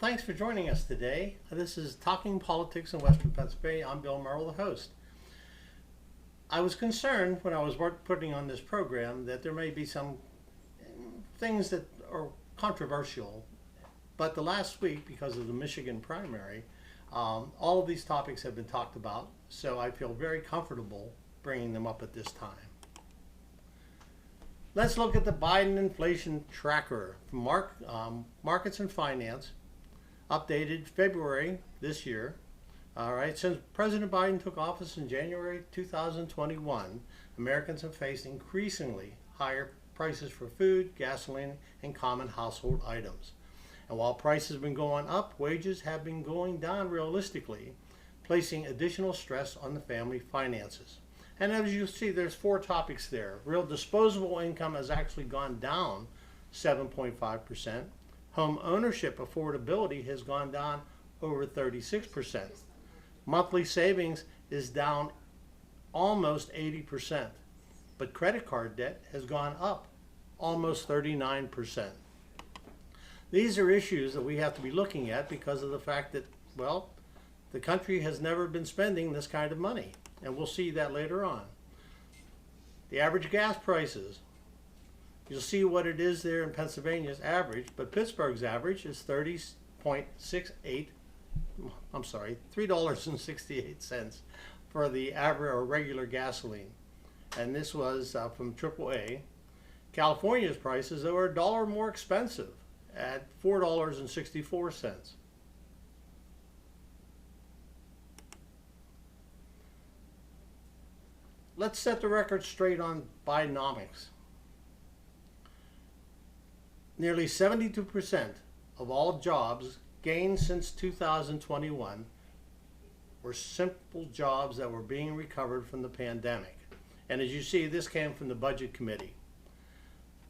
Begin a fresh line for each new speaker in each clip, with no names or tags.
thanks for joining us today. This is Talking Politics in Western Pennsylvania. I'm Bill Merrell, the host. I was concerned when I was putting on this program that there may be some things that are controversial, but the last week, because of the Michigan primary, all of these topics have been talked about, so I feel very comfortable bringing them up at this time. Let's look at the Biden inflation tracker from Markets and Finance, updated February this year. All right, since President Biden took office in January 2021, Americans have faced increasingly higher prices for food, gasoline, and common household items. And while prices have been going up, wages have been going down realistically, placing additional stress on the family finances. And as you see, there's 4 topics there. Real disposable income has actually gone down 7.5%. Home ownership affordability has gone down over 36%. Monthly savings is down almost 80%. But credit card debt has gone up almost 39%. These are issues that we have to be looking at because of the fact that, well, the country has never been spending this kind of money. And we'll see that later on. The average gas prices. You'll see what it is there in Pennsylvania's average, but Pittsburgh's average is $3.68 for the average or regular gasoline. And this was from AAA. California's prices are $1 more expensive at $4.64. Let's set the record straight on Bidenomics. Nearly 72% of all jobs gained since 2021 were simple jobs that were being recovered from the pandemic. And as you see, this came from the Budget Committee.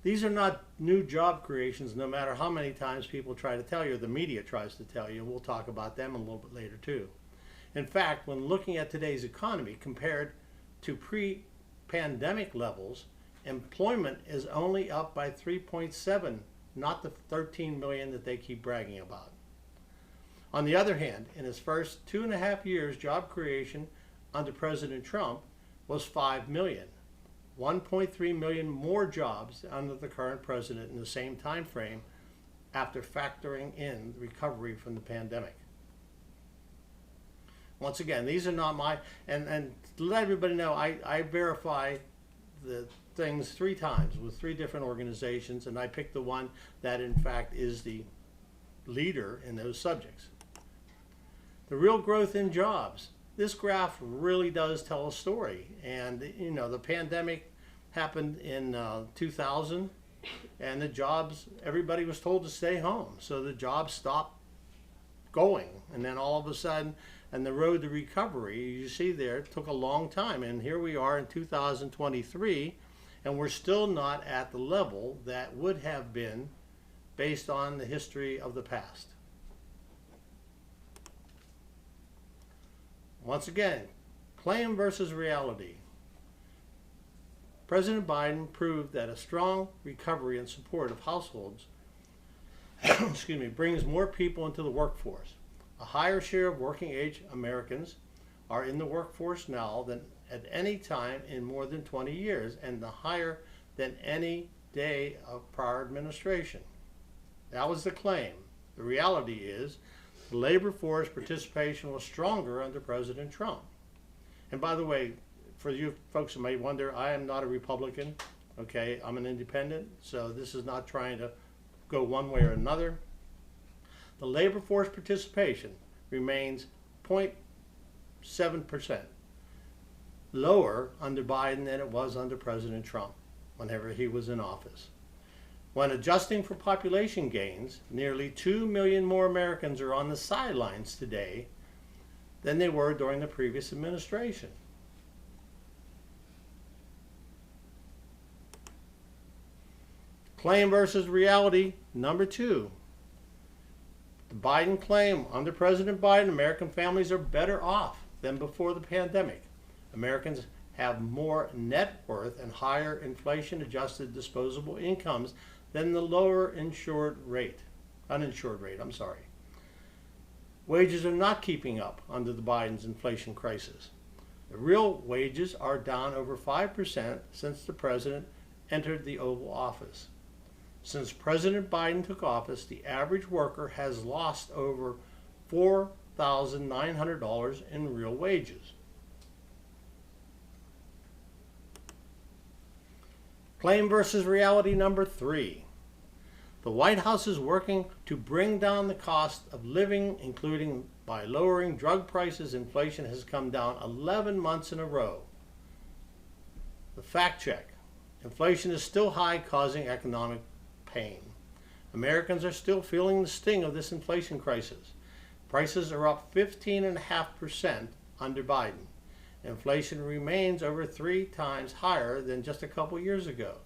These are not new job creations, no matter how many times people try to tell you, or the media tries to tell you, and we'll talk about them a little bit later too. In fact, when looking at today's economy compared to pre-pandemic levels, employment is only up by 3.7, not the 13 million that they keep bragging about. On the other hand, in his first 2.5 years, job creation under President Trump was 5 million. 1.3 million more jobs under the current president in the same time frame after factoring in the recovery from the pandemic. Once again, these are not my, and to let everybody know, I verify the things 3 times with 3 different organizations, and I picked the one that in fact is the leader in those subjects. The real growth in jobs. This graph really does tell a story. And you know, the pandemic happened in 2000, and the jobs, everybody was told to stay home. So the jobs stopped going. And then all of a sudden, and the road to recovery, you see there, took a long time. And here we are in 2023, and we're still not at the level that would have been based on the history of the past. Once again, claim versus reality. President Biden proved that a strong recovery and support of households brings more people into the workforce. A higher share of working age Americans are in the workforce now than at any time in more than 20 years, and higher than any day of prior administration. That was the claim. The reality is the labor force participation was stronger under President Trump. And by the way, for you folks who may wonder, I am not a Republican, okay? I'm an independent, so this is not trying to go one way or another. The labor force participation remains 0.7%, lower under Biden than it was under President Trump whenever he was in office. When adjusting for population gains, nearly 2 million more Americans are on the sidelines today than they were during the previous administration. Claim versus reality, number 2. The Biden claim, under President Biden, American families are better off than before the pandemic. Americans have more net worth and higher inflation-adjusted disposable incomes than the lower uninsured rate. Wages are not keeping up under the Biden's inflation crisis. The real wages are down over 5% since the president entered the Oval Office. Since President Biden took office, the average worker has lost over $4,900 in real wages. Claim versus reality number 3. The White House is working to bring down the cost of living, including by lowering drug prices. Inflation has come down 11 months in a row. The fact check. Inflation is still high, causing economic pain. Americans are still feeling the sting of this inflation crisis. Prices are up 15.5% under Biden. Inflation remains over 3 times higher than just a couple years ago.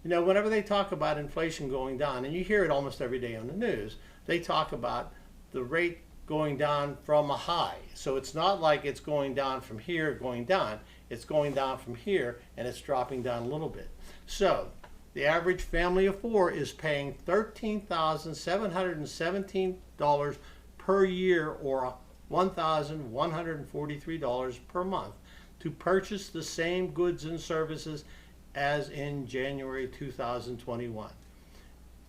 You know, whenever they talk about inflation going down, and you hear it almost every day on the news, they talk about the rate going down from a high. So it's not like it's going down from here, going down. It's going down from here, and it's dropping down a little bit. So the average family of 4 is paying $13,717 per year, or $1,143 per month, to purchase the same goods and services as in January 2021.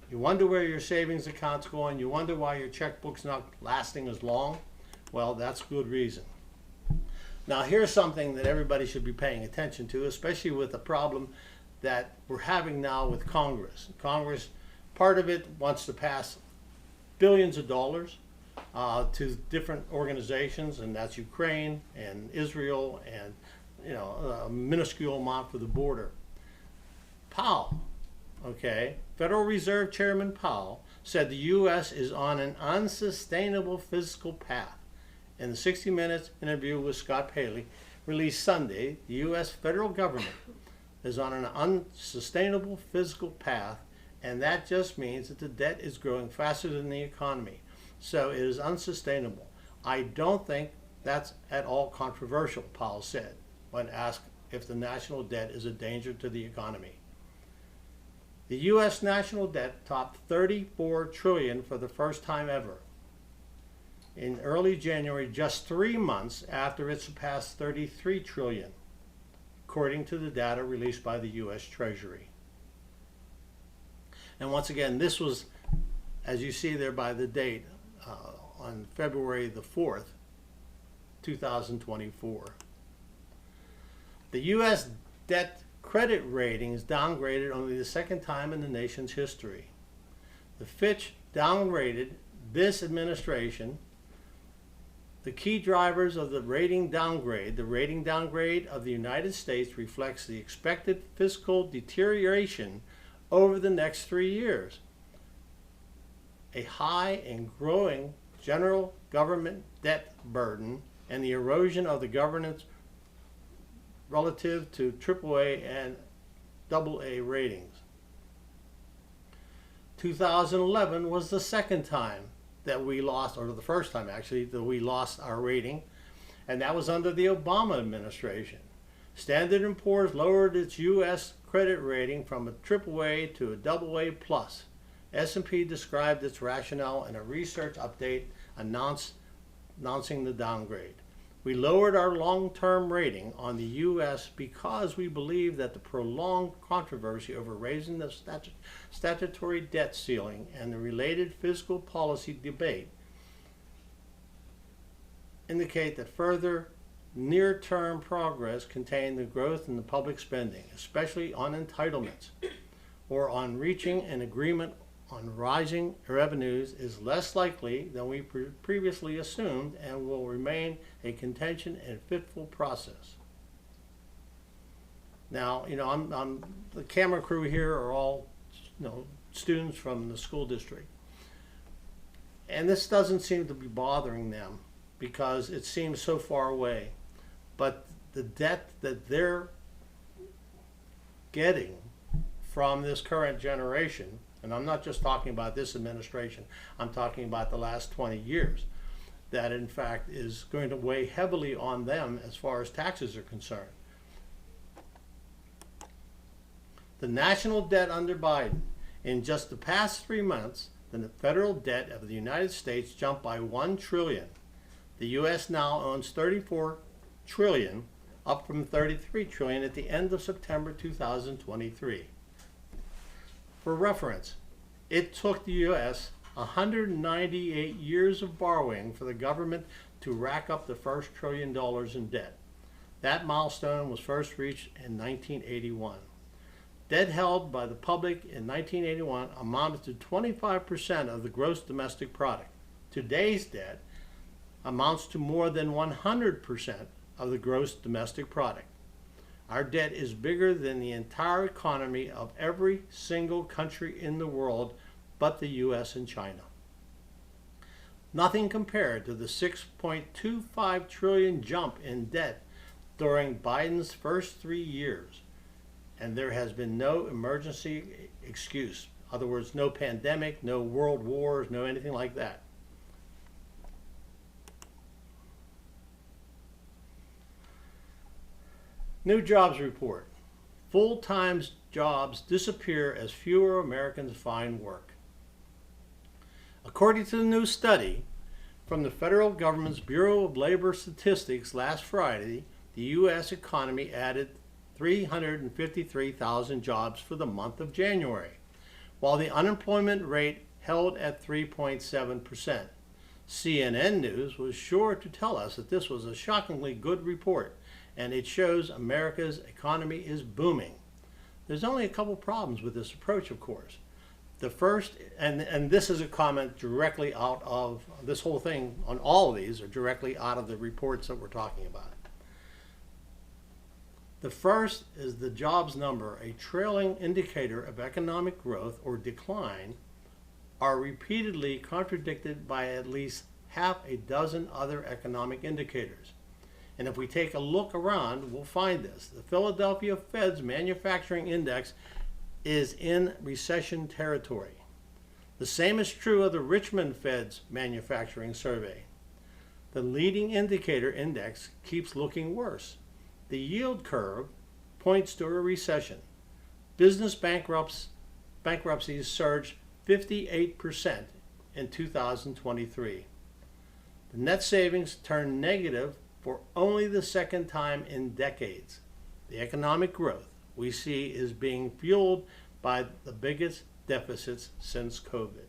You wonder where your savings account's going. You wonder why your checkbook's not lasting as long. Well, that's good reason. Now, here's something that everybody should be paying attention to, especially with the problem that we're having now with Congress. Congress, part of it wants to pass billions of dollars to different organizations, and that's Ukraine and Israel, and a minuscule amount for the border. Powell, Federal Reserve Chairman Powell, said the U.S. is on an unsustainable fiscal path. In the 60 Minutes interview with Scott Paley, released Sunday, the U.S. federal government is on an unsustainable fiscal path, and that just means that the debt is growing faster than the economy. So it is unsustainable. I don't think that's at all controversial, Powell said, when asked if the national debt is a danger to the economy. The U.S. national debt topped $34 trillion for the first time ever in early January, just 3 months after it surpassed $33 trillion, according to the data released by the U.S. Treasury. And once again, this was, as you see there by the date, on February the 4th, 2024. The U.S. debt credit ratings downgraded only the second time in the nation's history. The Fitch downgraded this administration. The key drivers of the rating downgrade of the United States reflects the expected fiscal deterioration over the next 3 years. A high and growing general government debt burden and the erosion of the governance relative to AAA and AA ratings. 2011 was the second time that we lost, or the first time actually, that we lost our rating, and that was under the Obama administration. Standard & Poor's lowered its U.S. credit rating from a AAA to a AA+. S&P described its rationale in a research update announcing the downgrade. We lowered our long-term rating on the U.S. because we believe that the prolonged controversy over raising the statutory debt ceiling and the related fiscal policy debate indicate that further near-term progress contained the growth in the public spending, especially on entitlements, or on reaching an agreement on rising revenues, is less likely than we previously assumed and will remain a contention and fitful process. Now, I'm the camera crew here are all, students from the school district. And this doesn't seem to be bothering them because it seems so far away. But the debt that they're getting from this current generation, and I'm not just talking about this administration, I'm talking about the last 20 years, that in fact is going to weigh heavily on them as far as taxes are concerned. The national debt under Biden, in just the past 3 months, the federal debt of the United States jumped by $1 trillion. The U.S. now owns 34 trillion, up from 33 trillion at the end of September 2023. For reference, it took the U.S. 198 years of borrowing for the government to rack up the first $1 trillion in debt. That milestone was first reached in 1981. Debt held by the public in 1981 amounted to 25% of the gross domestic product. Today's debt amounts to more than 100% of the gross domestic product. Our debt is bigger than the entire economy of every single country in the world but the US and China. Nothing compared to the 6.25 trillion jump in debt during Biden's first 3 years. And there has been no emergency excuse. In other words, no pandemic, no world wars, no anything like that. New jobs report. Full-time jobs disappear as fewer Americans find work. According to the new study from the federal government's Bureau of Labor Statistics last Friday, the U.S. economy added 353,000 jobs for the month of January, while the unemployment rate held at 3.7%. CNN News was sure to tell us that this was a shockingly good report, and it shows America's economy is booming. There's only a couple problems with this approach, of course. The first, and this is a comment directly out of this whole thing, on all of these are directly out of the reports that we're talking about. The first is the jobs number, a trailing indicator of economic growth or decline, are repeatedly contradicted by at least half a dozen other economic indicators. And if we take a look around, we'll find this. The Philadelphia Fed's manufacturing index is in recession territory. The same is true of the Richmond Fed's manufacturing survey. The leading indicator index keeps looking worse. The yield curve points to a recession. Business bankruptcies surged 58% in 2023. The net savings turned negative for only the second time in decades. The economic growth we see is being fueled by the biggest deficits since COVID.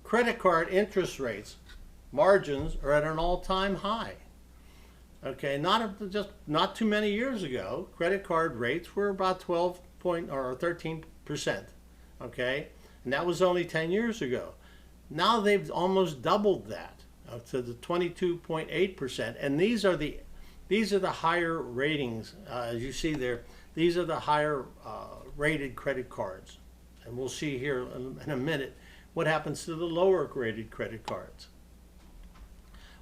Credit card interest rates, margins are at an all-time high. Okay, not too many years ago, credit card rates were about 13%. Okay, and that was only 10 years ago. Now they've almost doubled that to the 22.8%, and these are the higher ratings. As you see there, these are the higher rated credit cards, and we'll see here in a minute what happens to the lower rated credit cards.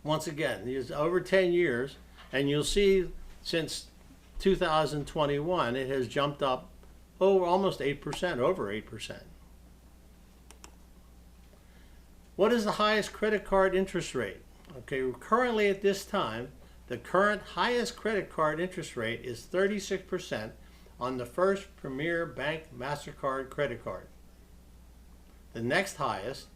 Once again, these over 10 years, and you'll see since 2021 it has jumped up almost 8%, over 8%. What is the highest credit card interest rate? Okay, currently at this time, the current highest credit card interest rate is 36% on the First Premier Bank MasterCard credit card. The next highest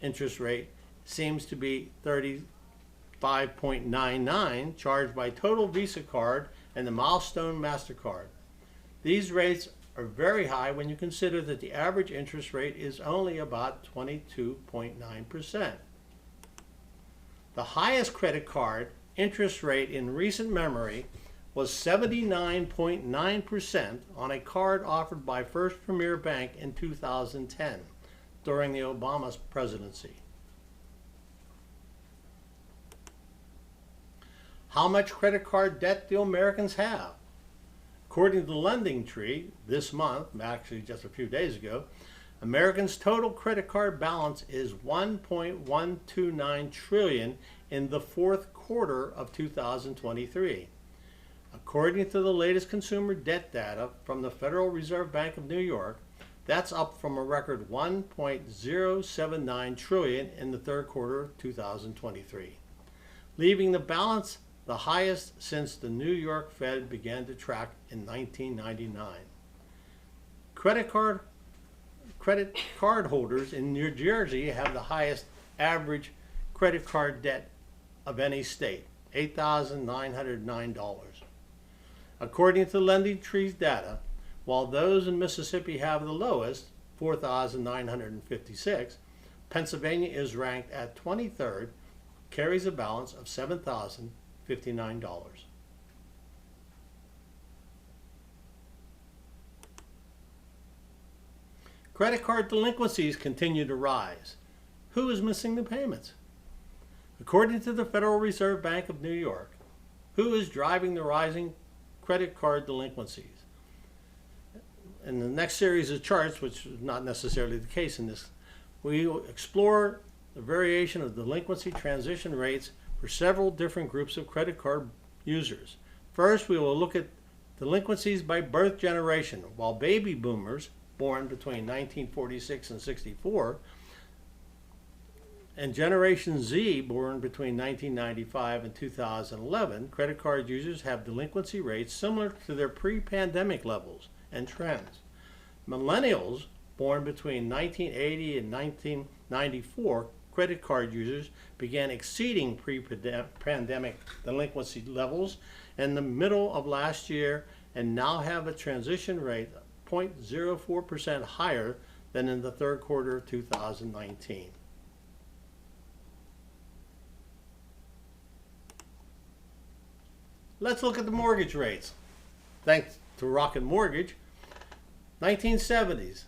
interest rate seems to be 35.99 charged by Total Visa Card and the Milestone MasterCard. These rates are very high when you consider that the average interest rate is only about 22.9%. The highest credit card interest rate in recent memory was 79.9% on a card offered by First Premier Bank in 2010 during the Obama presidency. How much credit card debt do Americans have? According to the Lending Tree, this month, actually just a few days ago, Americans' total credit card balance is $1.129 trillion in the fourth quarter of 2023. According to the latest consumer debt data from the Federal Reserve Bank of New York, that's up from a record $1.079 trillion in the third quarter of 2023, leaving the balance the highest since the New York Fed began to track in 1999. Credit card holders in New Jersey have the highest average credit card debt of any state, $8,909. According to LendingTree's data, while those in Mississippi have the lowest, $4,956, Pennsylvania is ranked at 23rd, carries a balance of $7,059. Credit card delinquencies continue to rise. Who is missing the payments? According to the Federal Reserve Bank of New York, who is driving the rising credit card delinquencies? In the next series of charts, which is not necessarily the case in this, we will explore the variation of delinquency transition rates for several different groups of credit card users. First, we will look at delinquencies by birth generation. While baby boomers born between 1946 and 64 and Generation Z born between 1995 and 2011, credit card users have delinquency rates similar to their pre-pandemic levels and trends. Millennials born between 1980 and 1994, credit card users began exceeding pre-pandemic delinquency levels in the middle of last year and now have a transition rate 0.04% higher than in the third quarter of 2019. Let's look at the mortgage rates. Thanks to Rocket Mortgage, 1970s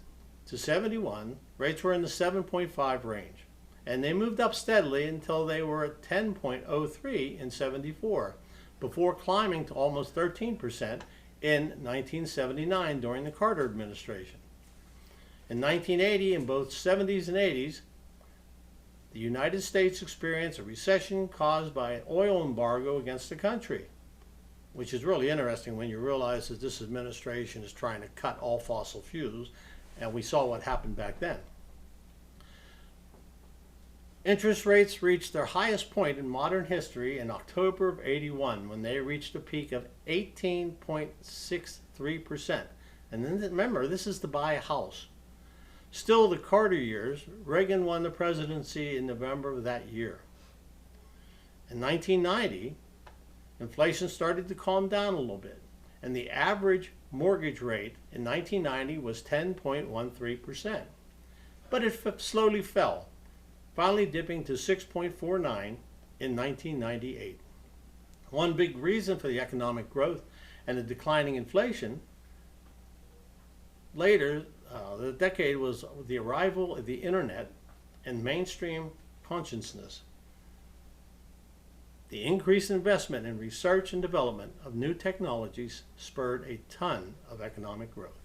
to 71, rates were in the 7.5 range, and they moved up steadily until they were at 10.03 in 74, before climbing to almost 13% in 1979 during the Carter administration. In 1980, in both 70s and 80s, the United States experienced a recession caused by an oil embargo against the country, which is really interesting when you realize that this administration is trying to cut all fossil fuels, and we saw what happened back then. Interest rates reached their highest point in modern history in October of '81 when they reached a peak of 18.63%. And then remember, this is to buy a house. Still, the Carter years, Reagan won the presidency in November of that year. In 1990, inflation started to calm down a little bit, and the average mortgage rate in 1990 was 10.13%. But it slowly fell, finally dipping to 6.49 in 1998. One big reason for the economic growth and the declining inflation later the decade was the arrival of the internet and mainstream consciousness. The increased investment in research and development of new technologies spurred a ton of economic growth.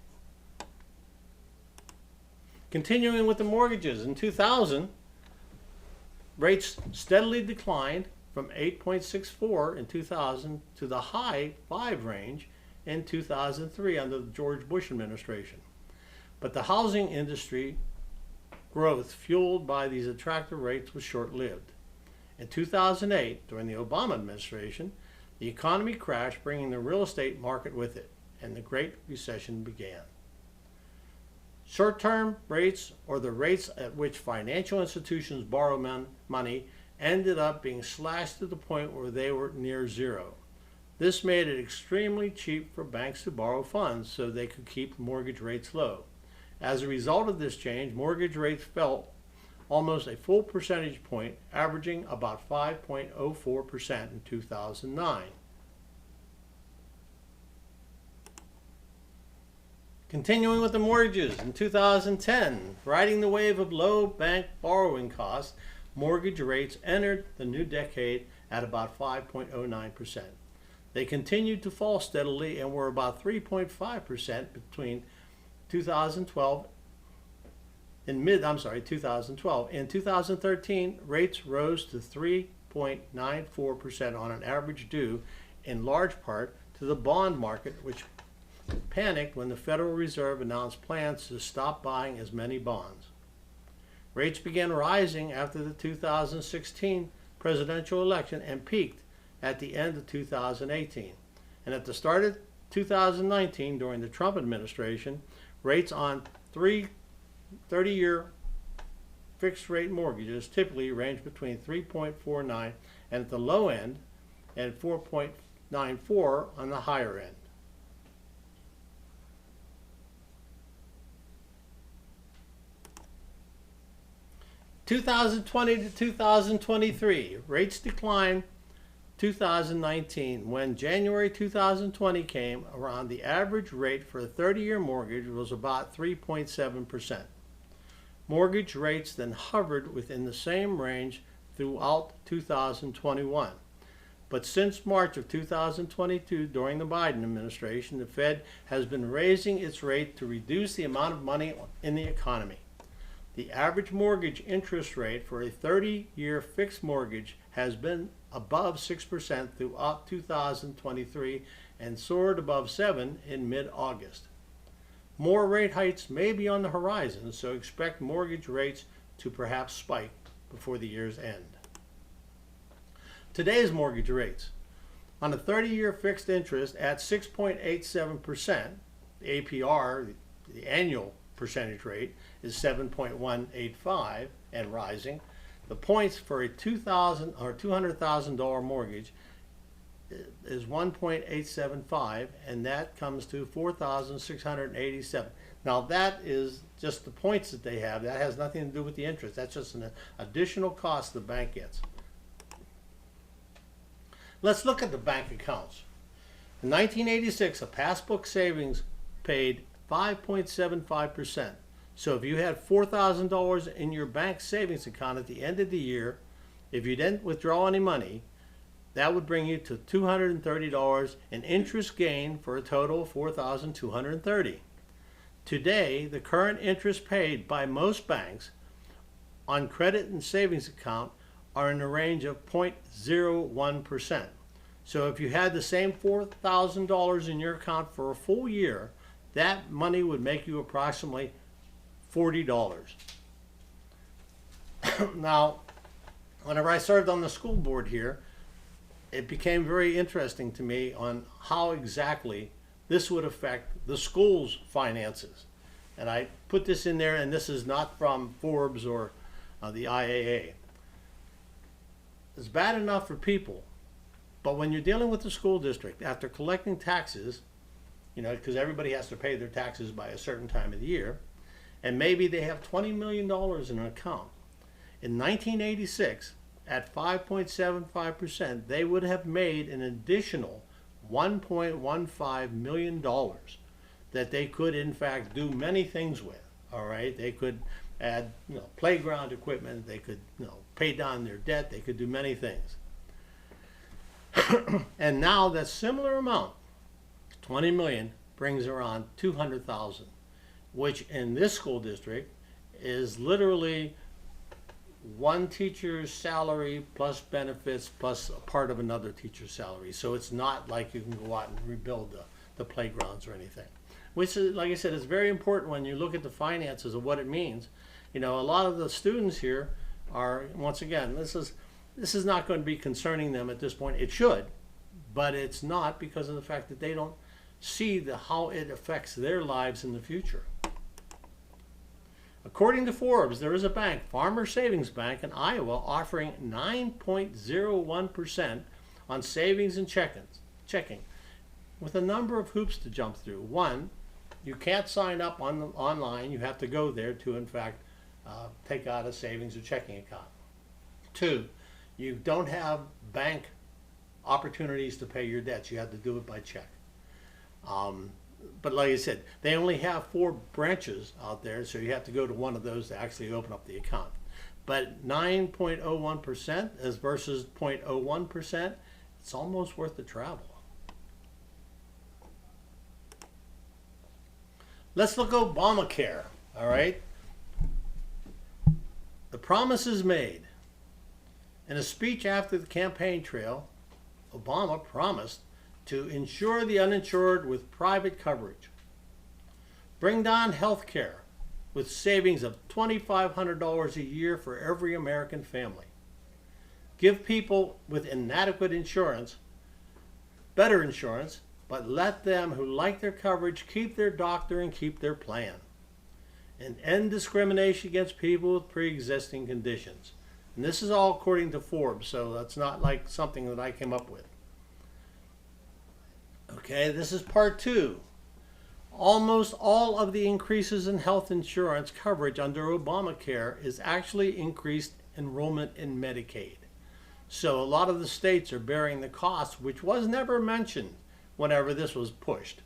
Continuing with the mortgages, in 2000, rates steadily declined from 8.64 in 2000 to the high 5 range in 2003 under the George Bush administration. But the housing industry growth fueled by these attractive rates was short-lived. In 2008, during the Obama administration, the economy crashed, bringing the real estate market with it, and the Great Recession began. Short-term rates, or the rates at which financial institutions borrow money, ended up being slashed to the point where they were near zero. This made it extremely cheap for banks to borrow funds so they could keep mortgage rates low. As a result of this change, mortgage rates fell almost a full percentage point, averaging about 5.04% in 2009. Continuing with the mortgages, in 2010, riding the wave of low bank borrowing costs, mortgage rates entered the new decade at about 5.09%. They continued to fall steadily and were about 3.5% between 2012. In 2012. In 2013, rates rose to 3.94% on an average, due in large part to the bond market, which panicked when the Federal Reserve announced plans to stop buying as many bonds. Rates began rising after the 2016 presidential election and peaked at the end of 2018. And at the start of 2019, during the Trump administration, rates on 30-year fixed rate mortgages typically range between 3.49 and at the low end and 4.94 on the higher end. (2020 to 2023) rates declined 2019. When January 2020 came around, the average rate for a 30-year mortgage was about 3.7%. Mortgage rates then hovered within the same range throughout 2021. But since March of 2022, during the Biden administration, the Fed has been raising its rate to reduce the amount of money in the economy. The average mortgage interest rate for a 30-year fixed mortgage has been above 6% throughout 2023 and soared above 7% in mid-August. More rate hikes may be on the horizon, so expect mortgage rates to perhaps spike before the year's end. Today's mortgage rates. On a 30-year fixed interest at 6.87%, the APR, the annual percentage rate, is 7.185 and rising. The points for a $2,000 or $200,000 mortgage is 1.875, and that comes to 4,687. Now that is just the points that they have. That has nothing to do with the interest. That's just an additional cost the bank gets. Let's look at the bank accounts. In 1986, a passbook savings paid 5.75%. So if you had $4,000 in your bank savings account at the end of the year, if you didn't withdraw any money, that would bring you to $230 in interest gain for a total of $4,230. Today, the current interest paid by most banks on credit and savings account are in the range of 0.01%. So if you had the same $4,000 in your account for a full year, that money would make you approximately $40. Now, whenever I served on the school board here, it became very interesting to me on how exactly this would affect the school's finances. And I put this in there, and this is not from Forbes or the IAA. It's bad enough for people, but when you're dealing with the school district, after collecting taxes, you know, because everybody has to pay their taxes by a certain time of the year, and maybe they have $20 million in an account. In 1986, at 5.75%, they would have made an additional $1.15 million that they could, in fact, do many things with. All right, they could add, playground equipment. They could, pay down their debt. They could do many things. And now that similar amount, 20 million, brings around 200,000, which in this school district is literally one teacher's salary plus benefits plus a part of another teacher's salary. So it's not like you can go out and rebuild the playgrounds or anything. Which is, like I said, is very important when you look at the finances of what it means. A lot of the students here are, once again, this is not going to be concerning them at this point. It should, but it's not, because of the fact that they don't see how it affects their lives in the future. According to Forbes, there is a bank, Farmer Savings Bank in Iowa, offering 9.01% on savings and checking, with a number of hoops to jump through. One, you can't sign up online. You have to go there to, in fact, take out a savings or checking account. Two, you don't have bank opportunities to pay your debts. You have to do it by check. But like I said, they only have 4 branches out there, so you have to go to one of those to actually open up the account. But 9.01% as versus 0.01%, it's almost worth the travel. Let's look at Obamacare, all right? The promises made. In a speech after the campaign trail, Obama promised to insure the uninsured with private coverage, bring down health care with savings of $2,500 a year for every American family, give people with inadequate insurance better insurance, but let them who like their coverage keep their doctor and keep their plan, and end discrimination against people with pre-existing conditions. And this is all according to Forbes, so that's not like something that I came up with. Okay, this is part 2. Almost all of the increases in health insurance coverage under Obamacare is actually increased enrollment in Medicaid. So a lot of the states are bearing the cost, which was never mentioned whenever this was pushed.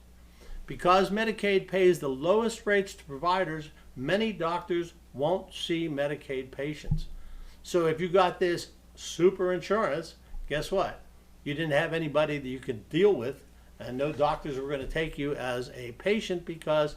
Because Medicaid pays the lowest rates to providers, many doctors won't see Medicaid patients. So if you got this super insurance, guess what? You didn't have anybody that you could deal with, and no doctors were going to take you as a patient because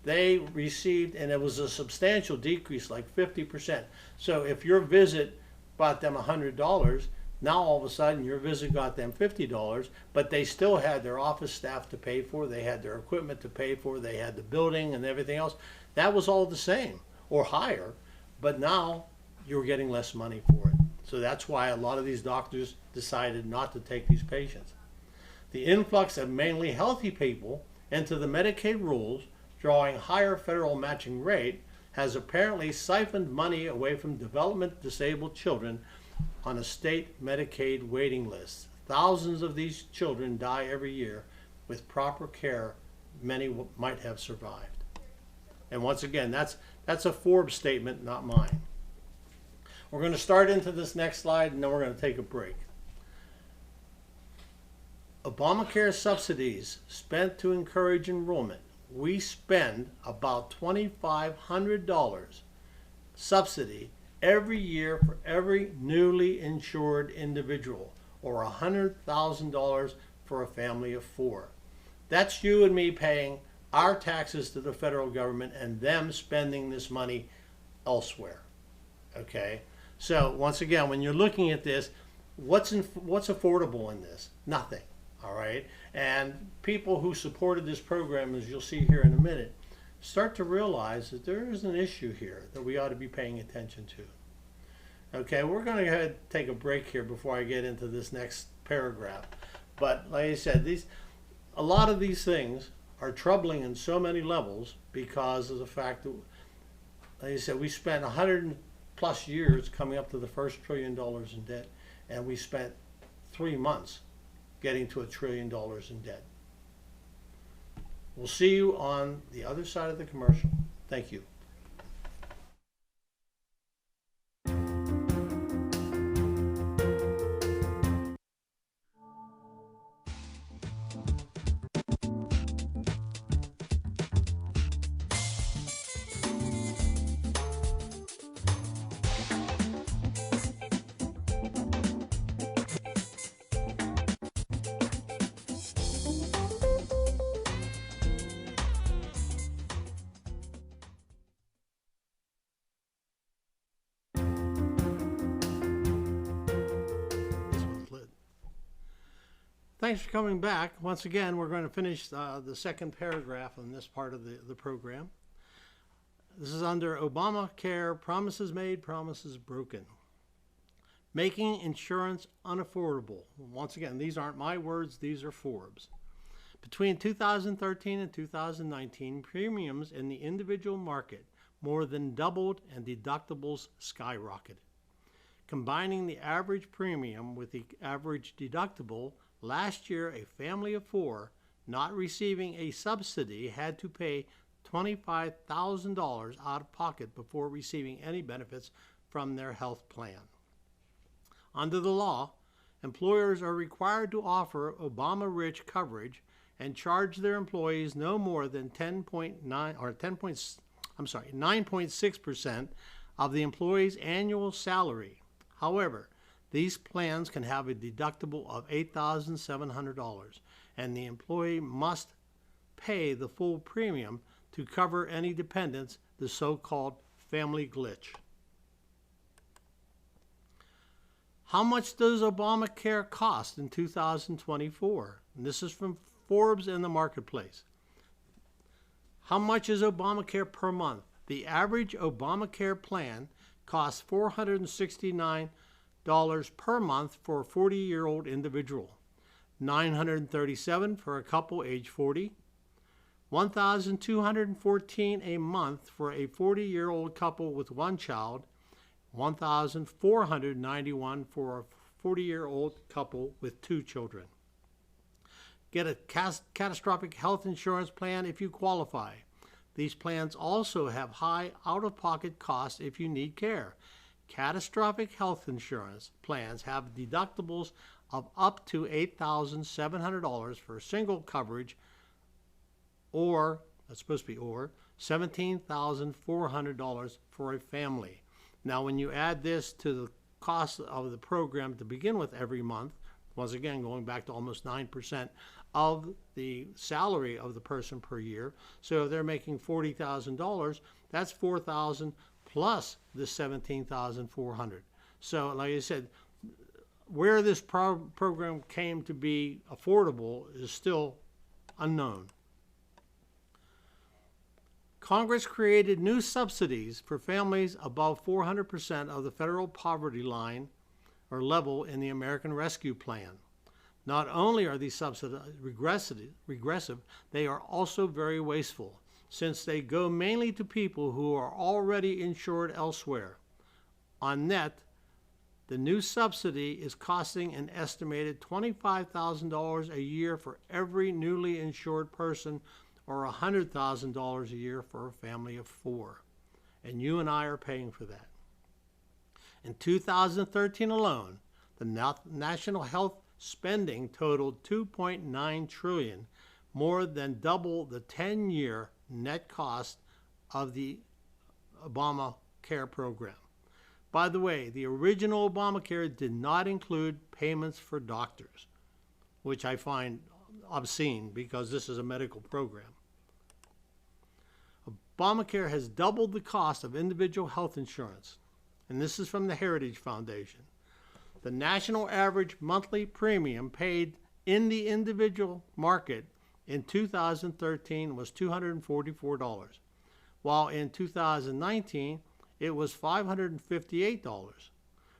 they received, and it was a substantial decrease, like 50%. So if your visit bought them $100, now all of a sudden your visit got them $50, but they still had their office staff to pay for, they had their equipment to pay for, they had the building and everything else. That was all the same or higher, but now you're getting less money for it. So that's why a lot of these doctors decided not to take these patients. The influx of mainly healthy people into the Medicaid rules, drawing higher federal matching rate, has apparently siphoned money away from development disabled children on a state Medicaid waiting list. Thousands of these children die every year. With proper care, many might have survived. And once again, that's a Forbes statement, not mine. We're going to start into this next slide, and then we're going to take a break. Obamacare subsidies spent to encourage enrollment. We spend about $2,500 subsidy every year for every newly insured individual, or $100,000 for a family of 4. That's you and me paying our taxes to the federal government and them spending this money elsewhere. Okay? So once again, when you're looking at this, what's affordable in this? Nothing. All right? And people who supported this program, as you'll see here in a minute, start to realize that there is an issue here that we ought to be paying attention to. Okay, we're going to go ahead and take a break here before I get into this next paragraph. But like I said, a lot of these things are troubling in so many levels because of the fact that, like I said, we spent 100+ years coming up to the first $1 trillion in debt, and we spent 3 months getting to $1 trillion in debt. We'll see you on the other side of the commercial. Thank you. Thanks for coming back. Once again, we're going to finish the second paragraph on this part of the program. This is under Obamacare, promises made, promises broken. Making insurance unaffordable. Once again, these aren't my words, these are Forbes. Between 2013 and 2019, premiums in the individual market more than doubled and deductibles skyrocketed. Combining the average premium with the average deductible, last year a family of 4 not receiving a subsidy had to pay $25,000 out of pocket before receiving any benefits from their health plan. Under the law, employers are required to offer Obama-rich coverage and charge their employees no more than 9.6% of the employee's annual salary. However, these plans can have a deductible of $8,700, and the employee must pay the full premium to cover any dependents, the so-called family glitch. How much does Obamacare cost in 2024? And this is from Forbes and the Marketplace. How much is Obamacare per month? The average Obamacare plan costs $469 per month for a 40-year-old individual, $937 for a couple age 40, $1,214 a month for a 40-year-old couple with one child, $1,491 for a 40-year-old couple with two children. Get a catastrophic health insurance plan if you qualify. These plans also have high out-of-pocket costs if you need care. Catastrophic health insurance plans have deductibles of up to $8,700 for single coverage, or $17,400 for a family. Now, when you add this to the cost of the program to begin with every month, once again going back to almost 9% of the salary of the person per year, so if they're making $40,000, that's $4,000 plus the $17,400. So, like I said, where this program came to be affordable is still unknown. Congress created new subsidies for families above 400% of the federal poverty line or level in the American Rescue Plan. Not only are these subsidies regressive, they are also very wasteful, since they go mainly to people who are already insured elsewhere. On net, the new subsidy is costing an estimated $25,000 a year for every newly insured person, or $100,000 a year for a family of four. And you and I are paying for that. In 2013 alone, the national health spending totaled $2.9 trillion, more than double the 10-year net cost of the Obamacare program. By the way, the original Obamacare did not include payments for doctors, which I find obscene because this is a medical program. Obamacare has doubled the cost of individual health insurance, and this is from the Heritage Foundation. The national average monthly premium paid in the individual market in 2013 was $244, while in 2019 it was $558,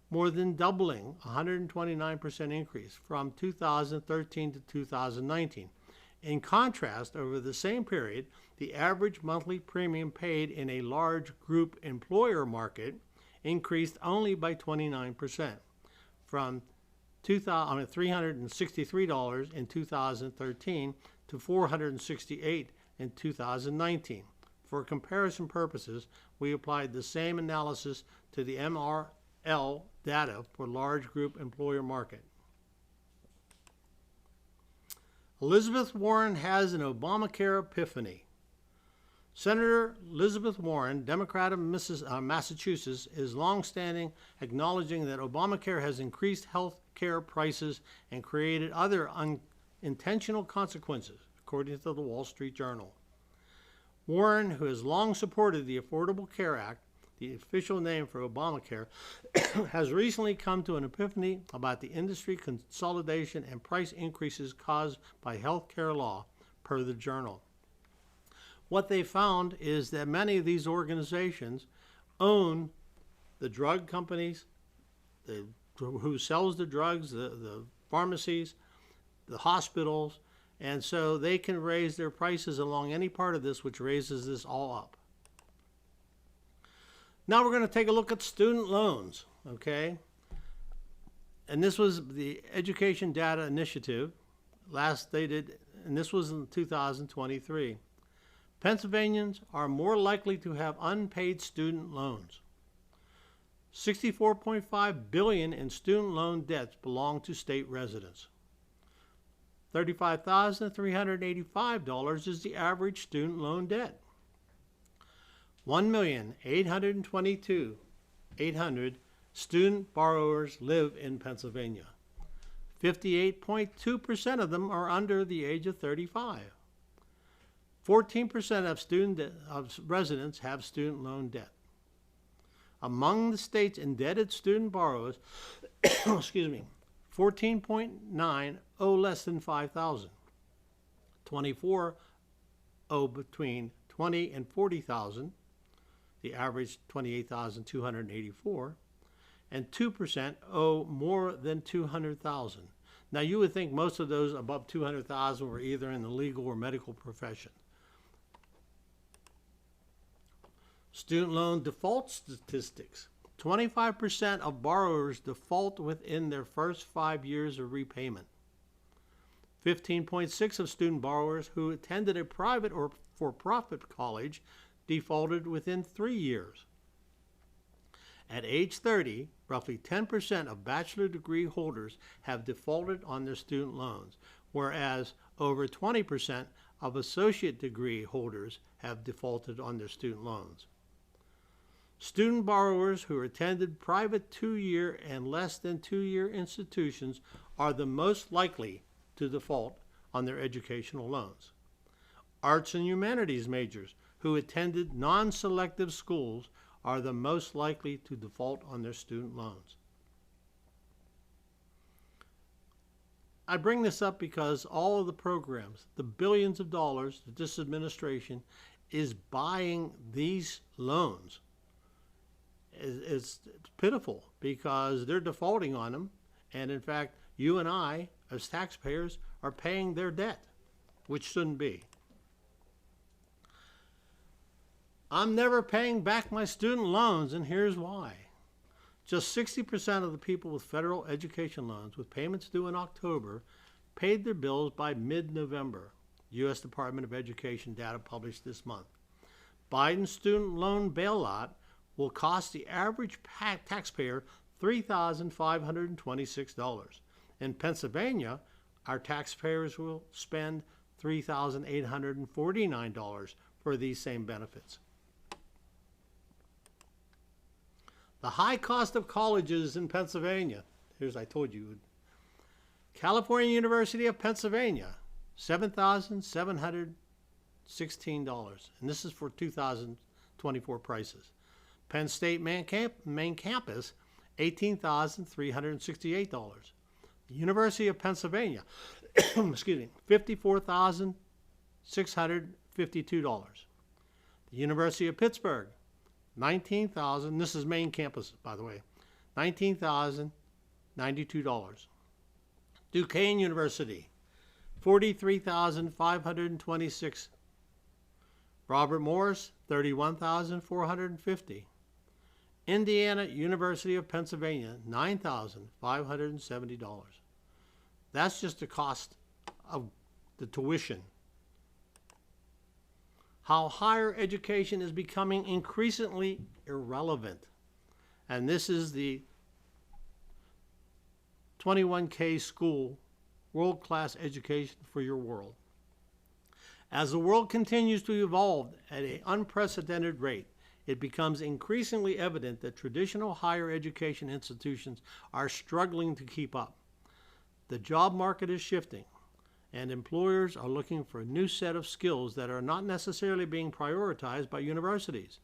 more than doubling, a 129% increase from 2013 to 2019. In contrast, over the same period, the average monthly premium paid in a large group employer market increased only by 29%, from $363 in 2013 to $468 in 2019. For comparison purposes, we applied the same analysis to the Merrell data for large group employer market. Elizabeth Warren has an Obamacare epiphany. Senator Elizabeth Warren, Democrat of Massachusetts, is longstanding acknowledging that Obamacare has increased health care prices and created other unintentional consequences, according to the Wall Street Journal. Warren, who has long supported the Affordable Care Act, the official name for Obamacare, has recently come to an epiphany about the industry consolidation and price increases caused by health care law, per the Journal. What they found is that many of these organizations own the drug companies, who sells the drugs, the pharmacies, the hospitals, and so they can raise their prices along any part of this, which raises this all up. Now we're going to take a look at student loans, okay? And this was the Education Data Initiative, last dated, and this was in 2023. Pennsylvanians are more likely to have unpaid student loans. $64.5 billion in student loan debts belong to state residents. $35,385 is the average student loan debt. 1,822,800 student borrowers live in Pennsylvania. 58.2% of them are under the age of 35. 14% of residents have student loan debt. Among the state's indebted student borrowers, 14.9 owe less than $5,000. 24 owe between $20,000 and $40,000. The average $28,284, and 2% owe more than $200,000. Now, you would think most of those above $200,000 were either in the legal or medical profession. Student loan default statistics. 25% of borrowers default within their first 5 years of repayment. 15.6% of student borrowers who attended a private or for-profit college defaulted within 3 years. At age 30, roughly 10% of bachelor degree holders have defaulted on their student loans, whereas over 20% of associate degree holders have defaulted on their student loans. Student borrowers who attended private 2-year and less than 2-year institutions are the most likely to default on their educational loans. Arts and humanities majors who attended non-selective schools are the most likely to default on their student loans. I bring this up because all of the programs, the billions of dollars that this administration is buying these loans, it's pitiful because they're defaulting on them. And in fact, you and I, as taxpayers, are paying their debt, which shouldn't be. I'm never paying back my student loans, and here's why. Just 60% of the people with federal education loans with payments due in October paid their bills by mid-November. U.S. Department of Education data published this month. Biden's student loan bailout will cost the average taxpayer $3,526. In Pennsylvania, our taxpayers will spend $3,849 for these same benefits. The high cost of colleges in Pennsylvania. Here's, I told you. California University of Pennsylvania, $7,716. And this is for 2024 prices. Penn State main campus, $18,368. The University of Pennsylvania, excuse me, $54,652. The University of Pittsburgh, $19,000. This is main campus, by the way. $19,092. Duquesne University, $43,526. Robert Morris, $31,450. Indiana University of Pennsylvania, $9,570. That's just the cost of the tuition. How higher education is becoming increasingly irrelevant. And this is the 21K school, world-class education for your world. As the world continues to evolve at an unprecedented rate, it becomes increasingly evident that traditional higher education institutions are struggling to keep up. The job market is shifting, and employers are looking for a new set of skills that are not necessarily being prioritized by universities.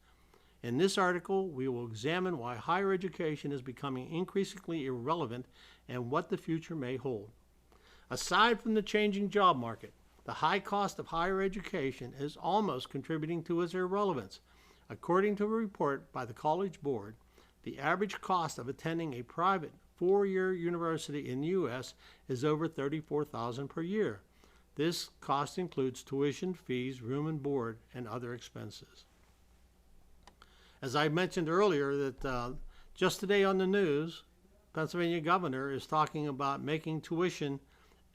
In this article, we will examine why higher education is becoming increasingly irrelevant and what the future may hold. Aside from the changing job market, the high cost of higher education is almost contributing to its irrelevance. According to a report by the College Board, the average cost of attending a private 4-year university in the U.S. is over $34,000 per year. This cost includes tuition, fees, room and board, and other expenses. As I mentioned earlier, that just today on the news, Pennsylvania governor is talking about making tuition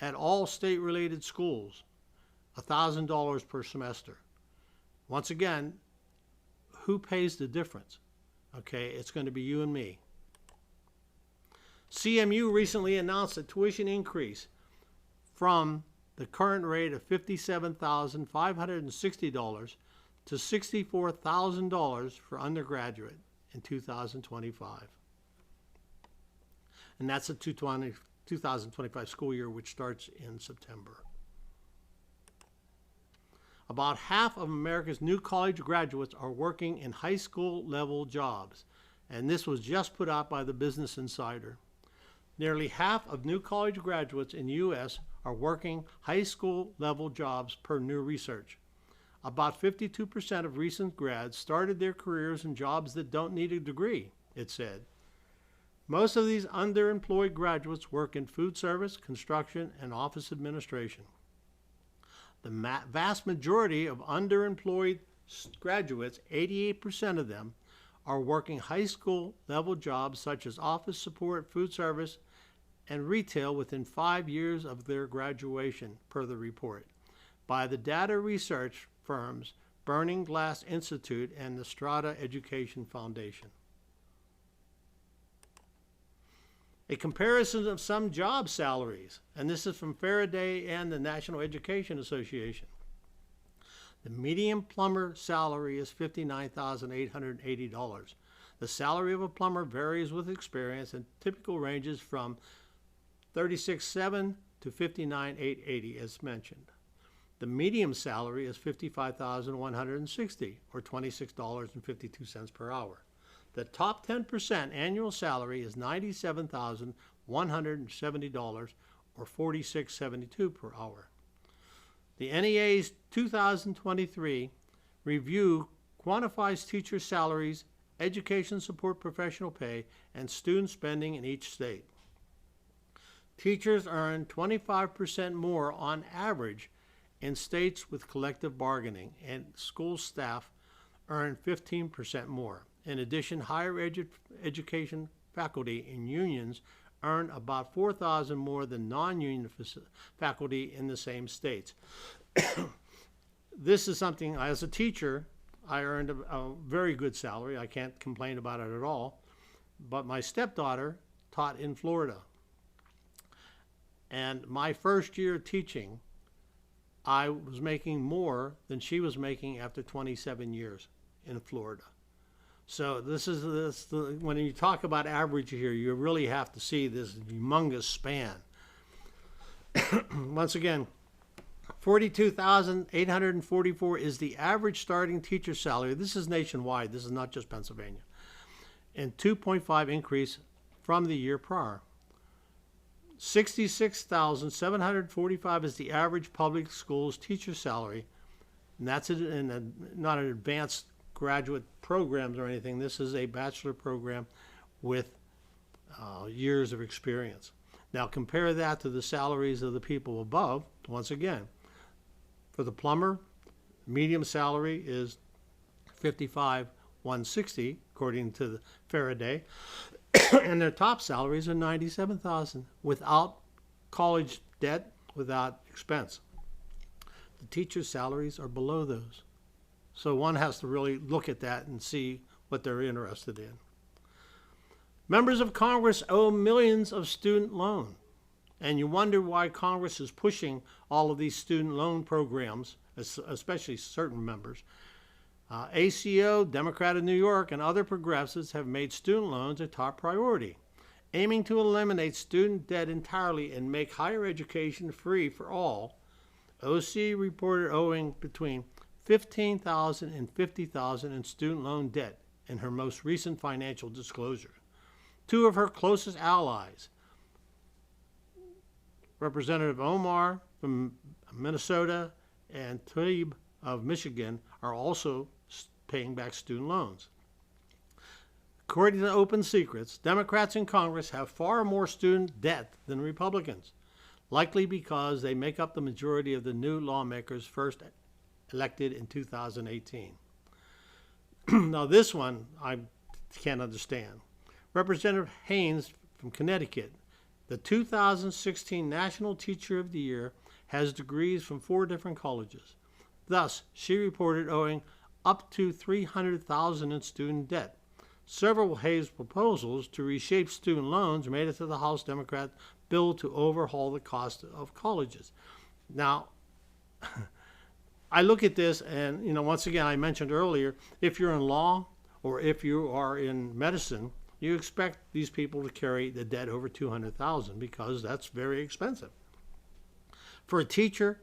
at all state-related schools $1,000 per semester. Once again, who pays the difference? Okay, it's going to be you and me. CMU recently announced a tuition increase from the current rate of $57,560 to $64,000 for undergraduate in 2025. And that's the 2025 school year, which starts in September. About half of America's new college graduates are working in high school level jobs, and this was just put out by the Business Insider. Nearly half of new college graduates in the U.S. are working high school level jobs per new research. About 52% of recent grads started their careers in jobs that don't need a degree, it said. Most of these underemployed graduates work in food service, construction, and office administration. The vast majority of underemployed graduates, 88% of them, are working high school level jobs such as office support, food service, and retail within 5 years of their graduation, per the report, by the data research firms Burning Glass Institute and the Strata Education Foundation. A comparison of some job salaries, and this is from Faraday and the National Education Association. The median plumber salary is $59,880. The salary of a plumber varies with experience and typical ranges from $36,700 to $59,880 as mentioned. The medium salary is $55,160 or $26.52 per hour. The top 10% annual salary is $97,170 or $46.72 per hour. The NEA's 2023 review quantifies teacher salaries, education support professional pay, and student spending in each state. Teachers earn 25% more on average in states with collective bargaining, and school staff earn 15% more. In addition, higher education faculty in unions earn about $4,000 more than non-union faculty in the same states. This is something, as a teacher, I earned a very good salary. I can't complain about it at all. But my stepdaughter taught in Florida. And my first year teaching, I was making more than she was making after 27 years in Florida. So when you talk about average here, you really have to see this humongous span. Once again, $42,844 is the average starting teacher salary. This is nationwide. This is not just Pennsylvania. And 2.5 increase from the year prior. $66,745 is the average public schools teacher salary, and that's not an advanced graduate programs or anything. This is a bachelor program with years of experience. Now compare that to the salaries of the people above. Once again, for the plumber, medium salary is $55,160 according to the Faraday, and their top salaries are $97,000 without college debt, without expense. The teachers' salaries are below those. So one has to really look at that and see what they're interested in. Members of Congress owe millions of student loan. And you wonder why Congress is pushing all of these student loan programs, especially certain members. ACO, Democrat of New York, and other progressives have made student loans a top priority, aiming to eliminate student debt entirely and make higher education free for all. OC reported owing between $15,000 and $50,000 in student loan debt in her most recent financial disclosure. Two of her closest allies, Representative Omar from Minnesota and Tlaib of Michigan, are also paying back student loans. According to Open Secrets, Democrats in Congress have far more student debt than Republicans, likely because they make up the majority of the new lawmakers first elected in 2018. Now this one I can't understand. Representative Haynes from Connecticut, the 2016 National Teacher of the Year, has degrees from 4 different colleges. Thus, she reported owing up to $300,000 in student debt. Several Hayes proposals to reshape student loans made it to the House Democrat bill to overhaul the cost of colleges. Now, I look at this and, once again, I mentioned earlier, if you're in law or if you are in medicine, you expect these people to carry the debt over $200,000 because that's very expensive. For a teacher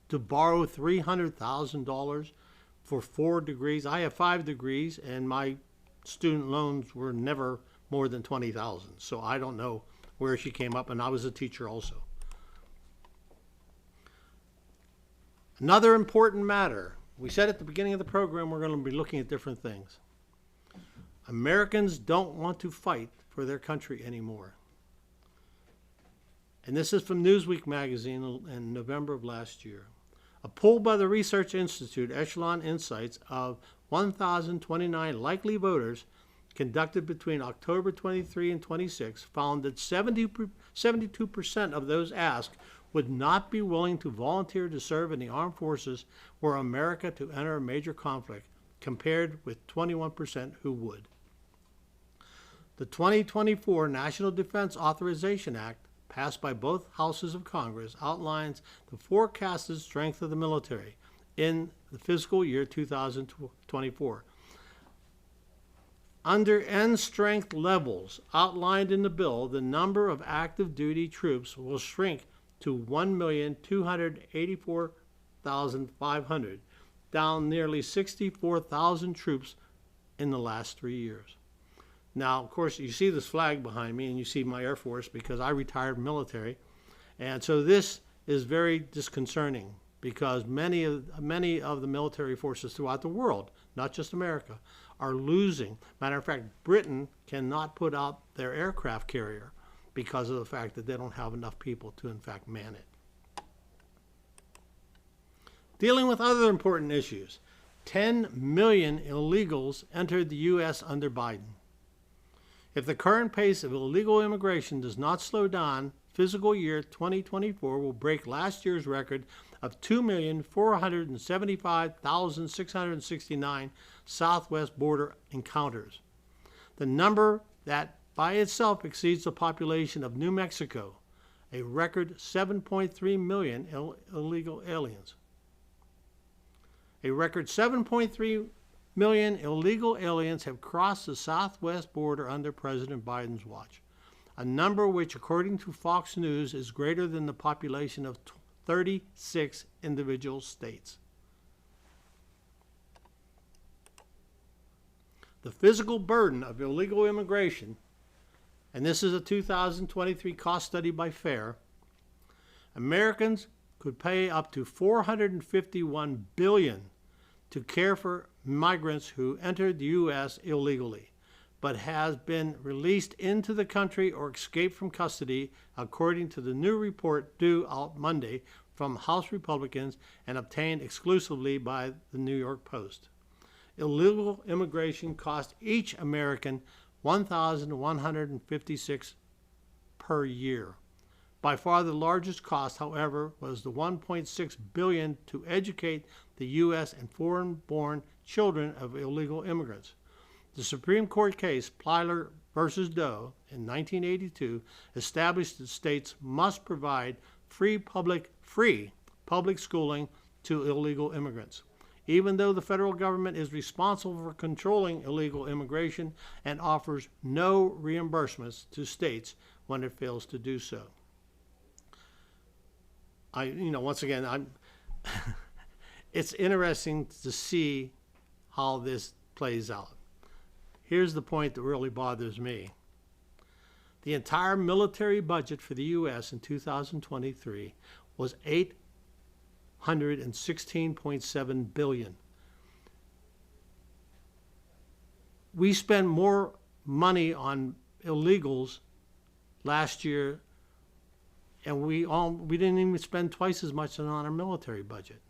to borrow $300,000 for 4 degrees, I have 5 degrees and my student loans were never more than $20,000. So I don't know where she came up, and I was a teacher also. Another important matter. We said at the beginning of the program we're going to be looking at different things. Americans don't want to fight for their country anymore. And this is from Newsweek magazine in November of last year. A poll by the Research Institute Echelon Insights of 1,029 likely voters conducted between October 23 and 26 found that 72% of those asked would not be willing to volunteer to serve in the armed forces were America to enter a major conflict, compared with 21% who would. The 2024 National Defense Authorization Act, passed by both houses of Congress, outlines the forecasted strength of the military in the fiscal year 2024. Under end strength levels outlined in the bill, the number of active duty troops will shrink to 1,284,500, down nearly 64,000 troops in the last 3 years. Now, of course, you see this flag behind me, and you see my Air Force because I retired military. And so this is very disconcerting because many of the military forces throughout the world, not just America, are losing. Matter of fact, Britain cannot put out their aircraft carrier because of the fact that they don't have enough people to, in fact, man it. Dealing with other important issues, 10 million illegals entered the U.S. under Biden. If the current pace of illegal immigration does not slow down, fiscal year 2024 will break last year's record of 2,475,669 southwest border encounters. The number that by itself exceeds the population of New Mexico, a record 7.3 million illegal aliens. A record 7.3 million illegal aliens have crossed the southwest border under President Biden's watch, a number which, according to Fox News, is greater than the population of 36 individual states. The physical burden of illegal immigration, and this is a 2023 cost study by FAIR, Americans could pay up to $451 billion to care for migrants who entered the U.S. illegally, but has been released into the country or escaped from custody, according to the new report due out Monday from House Republicans and obtained exclusively by the New York Post. Illegal immigration cost each American $1,156 per year. By far the largest cost, however, was the $1.6 billion to educate the U.S. and foreign-born children of illegal immigrants. The Supreme Court case, Plyler v. Doe, in 1982, established that states must provide free public schooling to illegal immigrants, even though the federal government is responsible for controlling illegal immigration and offers no reimbursements to states when it fails to do so. Once again, it's interesting to see how this plays out. Here's the point that really bothers me. The entire military budget for the U.S. in 2023 was $816.7 billion. We spent more money on illegals last year, and we didn't even spend twice as much on our military budget.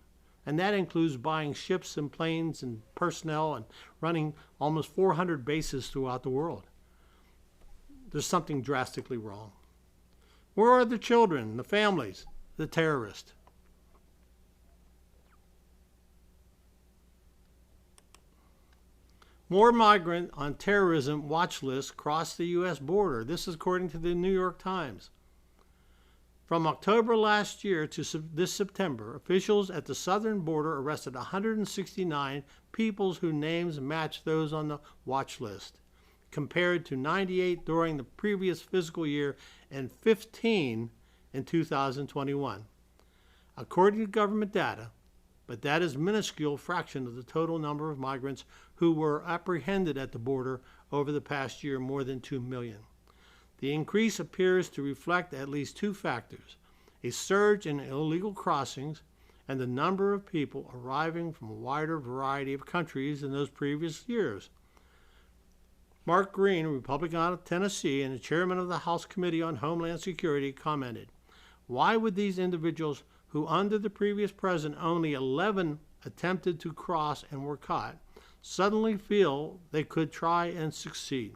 And that includes buying ships and planes and personnel and running almost 400 bases throughout the world. There's something drastically wrong. Where are the children, the families, the terrorists? More migrant on terrorism watch list crossed the U.S. border. This is according to the New York Times. From October last year to this September, officials at the southern border arrested 169 people whose names match those on the watch list, compared to 98 during the previous fiscal year and 15 in 2021. According to government data, but that is a minuscule fraction of the total number of migrants who were apprehended at the border over the past year, more than 2 million. The increase appears to reflect at least two factors: a surge in illegal crossings and the number of people arriving from a wider variety of countries than those previous years. Mark Green, a Republican out of Tennessee and the chairman of the House Committee on Homeland Security, commented, "Why would these individuals who who under the previous president only 11 attempted to cross and were caught, suddenly feel they could try and succeed.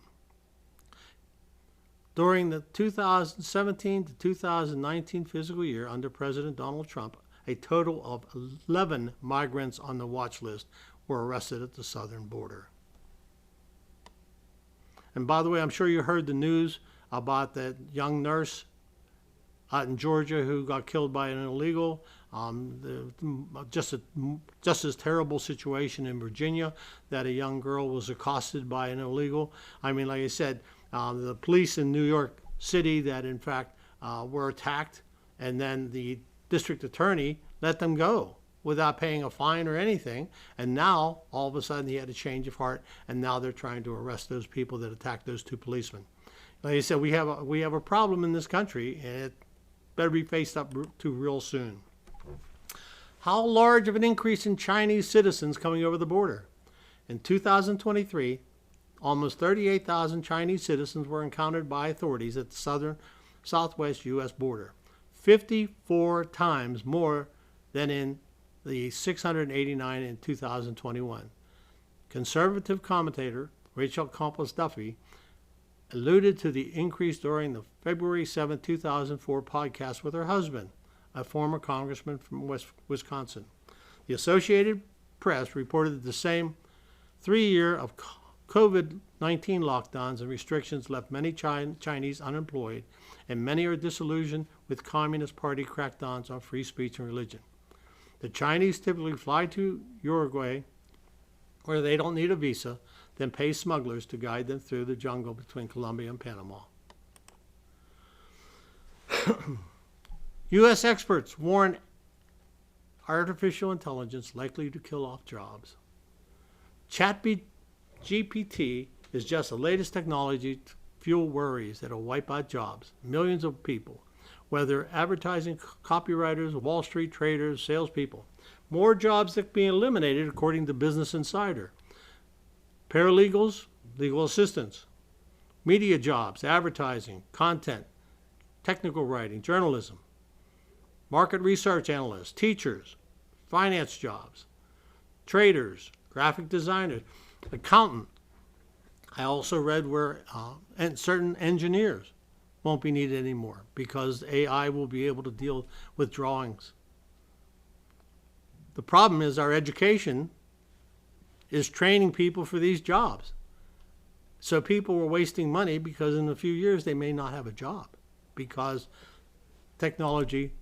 During the 2017 to 2019 fiscal year under President Donald Trump, a total of 11 migrants on the watch list were arrested at the southern border. And by the way, I'm sure you heard the news about that young nurse out in Georgia who got killed by an illegal. Just as terrible situation in Virginia, that a young girl was accosted by an illegal. I mean, like I said, the police in New York City that in fact were attacked, and then the district attorney let them go without paying a fine or anything. And now all of a sudden he had a change of heart, and now they're trying to arrest those people that attacked those two policemen. Like I said, we have a problem in this country, and it better be faced up to real soon. How large of an increase in Chinese citizens coming over the border? In 2023, almost 38,000 Chinese citizens were encountered by authorities at the southwest U.S. border, 54 times more than in the 689 in 2021. Conservative commentator Rachel Campos Duffy alluded to the increase during the February 7, 2004 podcast with her husband, a former congressman from Wisconsin. The Associated Press reported that the same 3 year of COVID-19 lockdowns and restrictions left many Chinese unemployed, and many are disillusioned with Communist Party crackdowns on free speech and religion. The Chinese typically fly to Uruguay, where they don't need a visa, then pay smugglers to guide them through the jungle between Colombia and Panama. U.S. experts warn artificial intelligence likely to kill off jobs. ChatGPT is just the latest technology to fuel worries that will wipe out jobs, millions of people, whether advertising copywriters, Wall Street traders, salespeople. More jobs that can be eliminated, according to Business Insider. Paralegals, legal assistants, media jobs, advertising, content, technical writing, journalism, market research analysts, teachers, finance jobs, traders, graphic designers, accountant. I also read where and certain engineers won't be needed anymore because AI will be able to deal with drawings. The problem is our education is training people for these jobs. So people are wasting money because in a few years they may not have a job because technology.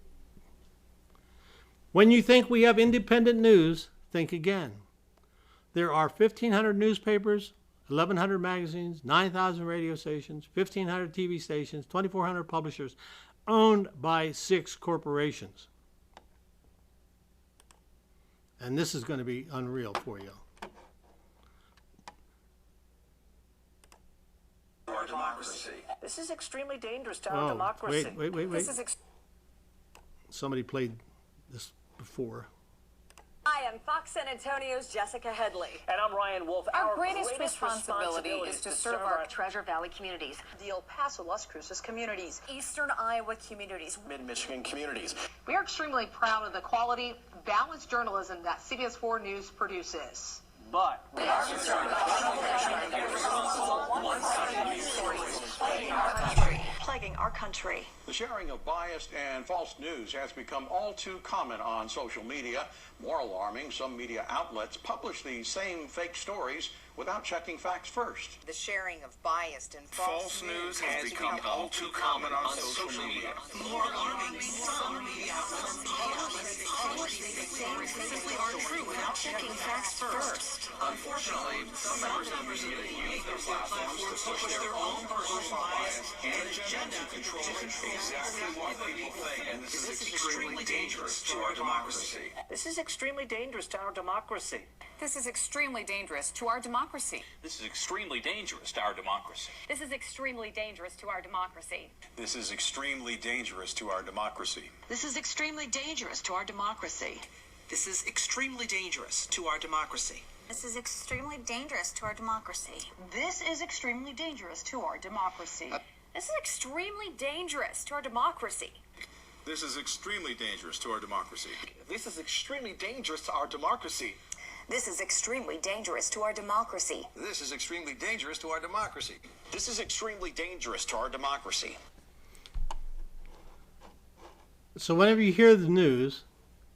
When you think we have independent news, think again. There are 1,500 newspapers, 1,100 magazines, 9,000 radio stations, 1,500 TV stations, 2,400 publishers, owned by 6 corporations. And this is going to be unreal for you.
Our democracy. This is extremely dangerous to our democracy.
Wait. Somebody played this before.
Hi, I'm Fox San Antonio's Jessica Headley.
And I'm Ryan Wolf.
Our greatest responsibility is to serve our Treasure Valley communities,
the El Paso, Las Cruces communities,
Eastern Iowa communities,
Mid-Michigan communities.
We are extremely proud of the quality, balanced journalism that CBS 4 News produces.
But we are concerned about irresponsible, one-sided news stories
plaguing our country.
The sharing of biased and false news has become all too common on social media. More alarming, some media outlets publish these same fake stories without checking facts first.
The sharing of biased and false news has become all too common on social media. More alarming, some media outlets publish these stories simply aren't true without checking facts first. Unfortunately, some members of the media use their platforms to push their own personal bias and agenda, controlling exactly what people think. And this is extremely dangerous to our democracy.
this is extremely dangerous to our democracy.
This is extremely dangerous to our democracy.
This is extremely dangerous to our democracy.
This is extremely dangerous to our democracy.
This is extremely dangerous to our democracy.
This is extremely dangerous to our democracy.
This is extremely dangerous to our democracy.
This is extremely dangerous to our democracy.
This is extremely dangerous to our democracy.
This is extremely dangerous to our democracy.
This is extremely dangerous to our democracy.
This is extremely dangerous to our democracy.
This is extremely dangerous to our democracy.
This is extremely dangerous to our democracy.
This is extremely dangerous to our democracy.
So whenever you hear the news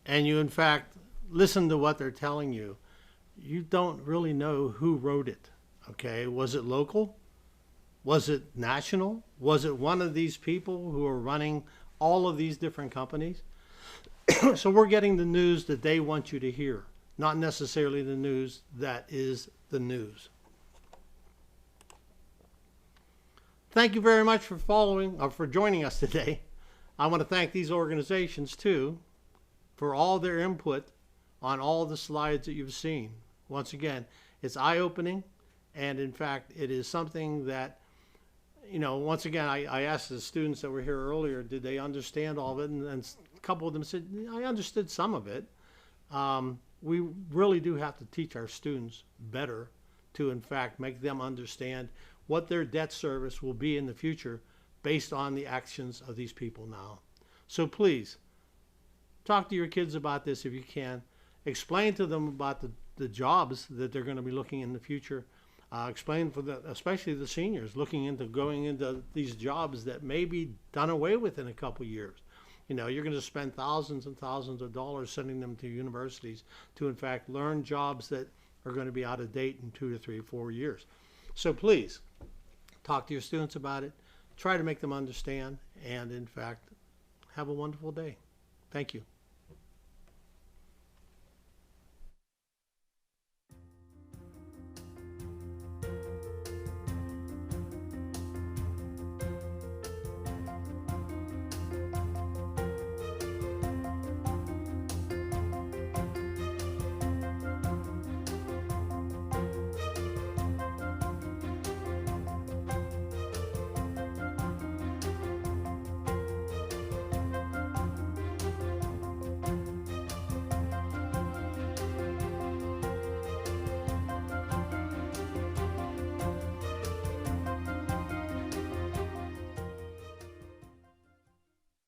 and you in fact listen to what they're telling you, you don't really know who wrote it. Okay, was it local? Was it national? Was it one of these people who are running all of these different companies? So we're getting the news that they want you to hear, not necessarily the news that is the news. Thank you very much for for joining us today. I want to thank these organizations too for all their input on all the slides that you've seen. Once again, it's eye-opening, and in fact, it is something that, you know, once again, I asked the students that were here earlier, did they understand all of it? And a couple of them said, I understood some of it. We really do have to teach our students better to, in fact, make them understand what their debt service will be in the future based on the actions of these people now. So please, talk to your kids about this if you can. Explain to them about the jobs that they're going to be looking in the future. Explain for especially the seniors going into these jobs that may be done away with in a couple years. You know, you're going to spend thousands and thousands of dollars sending them to universities to, in fact, learn jobs that are going to be out of date in 2 to 3, 4 years. So please, talk to your students about it. Try to make them understand, and in fact, have a wonderful day. Thank you.